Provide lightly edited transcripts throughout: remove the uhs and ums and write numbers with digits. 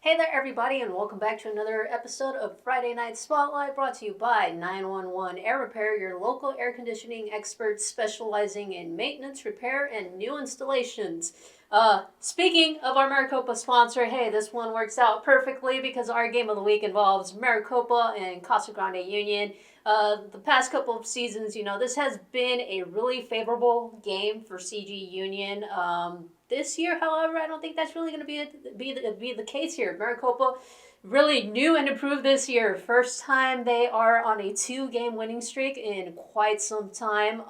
Hey there, everybody, and welcome back to another episode of Friday Night Spotlight, brought to you by 911 Air Repair, your local air conditioning experts specializing in maintenance, repair, and new installations. Speaking of our Maricopa sponsor, hey, this one works out perfectly because our game of the week involves Maricopa and Casa Grande Union. The past couple of seasons, this has been a really favorable game for CG Union. This year, however, I don't think that's really going to be the case here. Maricopa really new and improved this year. First time they are on a 2-game winning streak in quite some time.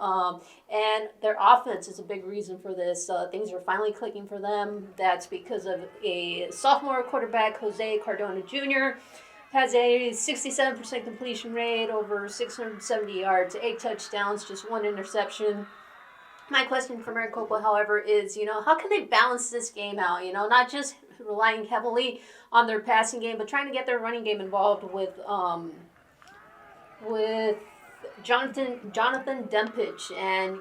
And their offense is a big reason for this. Things are finally clicking for them. That's because of a sophomore quarterback, Jose Cardona Jr., has a 67% completion rate, over 670 yards, 8 touchdowns, just 1 interception. My question for Maricopa, however, is, how can they balance this game out? Not just relying heavily on their passing game, but trying to get their running game involved with Jonathan Dempich. And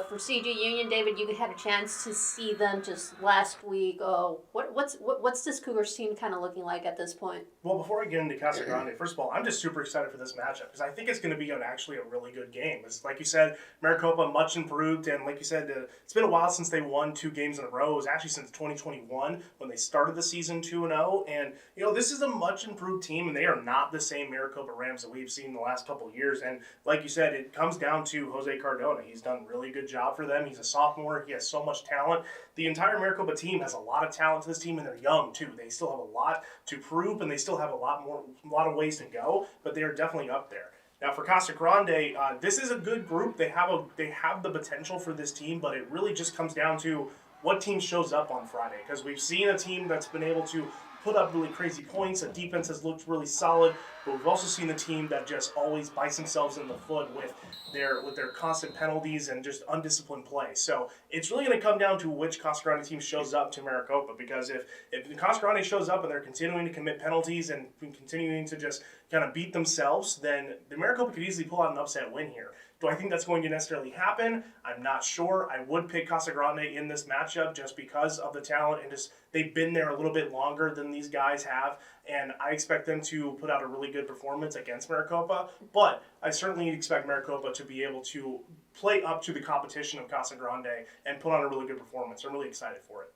for CG Union, David, you had a chance to see them just last week. What's this Cougars team kind of looking like at this point? Well, before I get into Casa Grande, first of all, I'm just super excited for this matchup because I think it's going to be actually a really good game. It's, like you said, Maricopa much improved, and like you said, it's been a while since they won 2 games in a row. It was actually since 2021 when they started the season 2-0, and this is a much improved team, and they are not the same Maricopa Rams that we've seen the last couple of years. And like you said, it comes down to Jose Cardona. He's done a really good job for them. He's a sophomore. He has so much talent. The entire Maricopa team has a lot of talent to this team, and they're young too. They still have a lot to prove, and they still have a lot of ways to go, but they are definitely up there. Now for Casa Grande, this is a good group. They have the potential for this team, but it really just comes down to what team shows up on Friday, because we've seen a team that's been able to put up really crazy points. The defense has looked really solid, but we've also seen a team that just always bites themselves in the foot with their constant penalties and just undisciplined play. So it's really going to come down to which Casa Grande team shows up to Maricopa, because if the Casa Grande shows up and they're continuing to commit penalties and continuing to just kind of beat themselves, then the Maricopa could easily pull out an upset win here. Do I think that's going to necessarily happen? I'm not sure. I would pick Casa Grande in this matchup just because of the talent and just they've been there a little bit longer than these guys have, and I expect them to put out a really good performance against Maricopa, but I certainly expect Maricopa to be able to play up to the competition of Casa Grande and put on a really good performance. I'm really excited for it.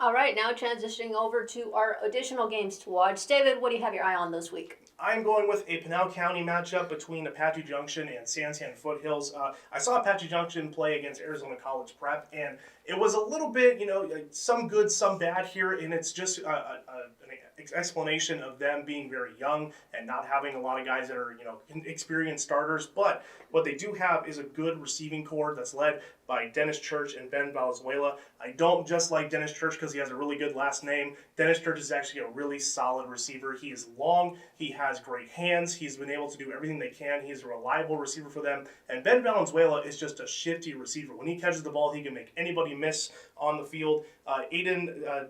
All right, now transitioning over to our additional games to watch. David, what do you have your eye on this week? I'm going with a Pinal County matchup between Apache Junction and Santan Foothills. I saw Apache Junction play against Arizona College Prep, and it was a little bit, some good, some bad here, and it's just an explanation of them being very young and not having a lot of guys that are, experienced starters. But what they do have is a good receiving corps that's led by Dennis Church and Ben Valenzuela. I don't just like Dennis Church because he has a really good last name. Dennis Church is actually a really solid receiver. He is long. He has great hands. He's been able to do everything they can. He's a reliable receiver for them. And Ben Valenzuela is just a shifty receiver. When he catches the ball, he can make anybody miss on the field. Aiden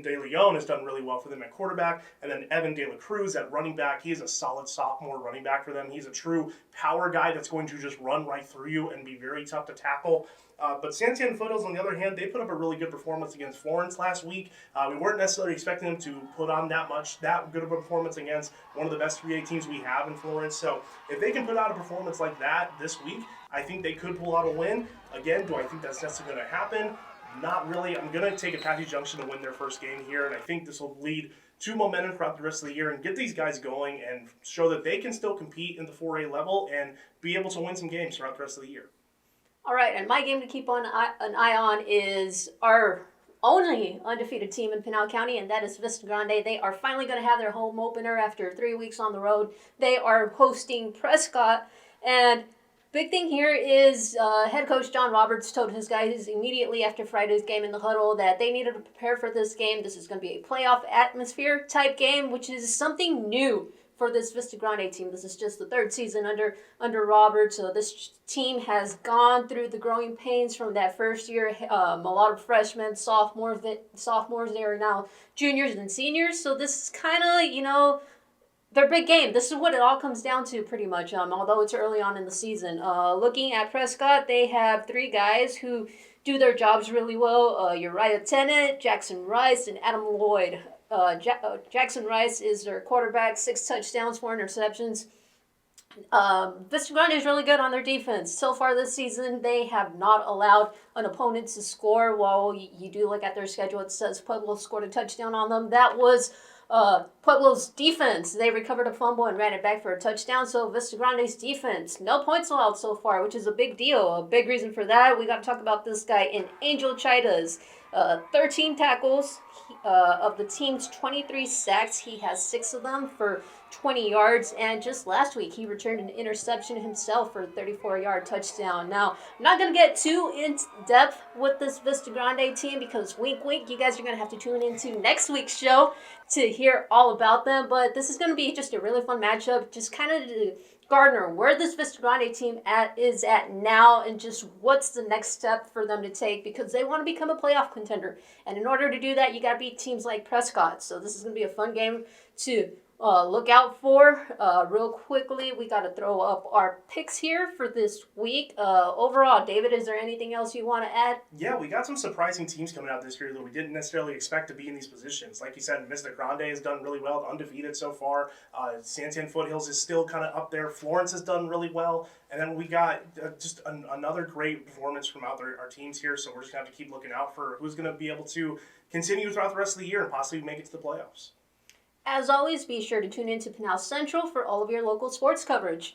De Leon has done really well for them at quarterback. And then Evan De La Cruz at running back. He is a solid sophomore running back for them. He's a true power guy that's going to just run right through you and be very tough to tackle. But Santan Foothills, on the other hand, they put up a really good performance against Florence last week. We weren't necessarily expecting them to put on that good of a performance against one of the best 3A teams we have in Florence. So if they can put out a performance like that this week, I think they could pull out a win. Again, do I think that's necessarily going to happen? Not really. I'm going to take Apache Junction to win their first game here, and I think this will lead to momentum throughout the rest of the year and get these guys going and show that they can still compete in the 4A level and be able to win some games throughout the rest of the year. All right, and my game to keep an eye on is our only undefeated team in Pinal County, and that is Vista Grande. They are finally going to have their home opener after 3 weeks on the road. They are hosting Prescott, and big thing here is head coach John Roberts told his guys immediately after Friday's game in the huddle that they needed to prepare for this game. This is going to be a playoff atmosphere type game, which is something new for this Vista Grande team. This is just the 3rd season under Roberts. So this team has gone through the growing pains from that first year. A lot of freshmen, sophomores, they are now juniors and seniors. So this is kind of, their big game. This is what it all comes down to pretty much, although it's early on in the season. Looking at Prescott, they have 3 guys who do their jobs really well. Uriah Tennant, Jackson Rice, and Adam Lloyd. Jackson Rice is their quarterback, 6 touchdowns, 4 interceptions. Vista Grande is really good on their defense. So far this season, they have not allowed an opponent to score. While you do look at their schedule, it says Pueblo scored a touchdown on them. That was Pueblo's defense. They recovered a fumble and ran it back for a touchdown. So Vista Grande's defense, no points allowed so far, which is a big deal. A big reason for that, we got to talk about this guy in Angel Chidas. 13 tackles of the team's 23 sacks. He has 6 of them for 20 yards. And just last week, he returned an interception himself for a 34-yard touchdown. Now, I'm not going to get too in-depth with this Vista Grande team because wink, wink, you guys are going to have to tune into next week's show to hear all about them. But this is going to be just a really fun matchup. Just kind of to Gardner, where this Vista Grande team is at now, and just what's the next step for them to take, because they want to become a playoff contender. And in order to do that, you got to beat teams like Prescott. So this is going to be a fun game to look out for. Real quickly, we got to throw up our picks here for this week. Overall, David, is there anything else you want to add? Yeah, we got some surprising teams coming out this year that we didn't necessarily expect to be in these positions. Like you said, Vista Grande has done really well, undefeated so far. Santan Foothills is still kind of up there. Florence has done really well. And then we got just another great performance from our teams here. So we're just going to have to keep looking out for who's going to be able to continue throughout the rest of the year and possibly make it to the playoffs. As always, be sure to tune in to Pinal Central for all of your local sports coverage.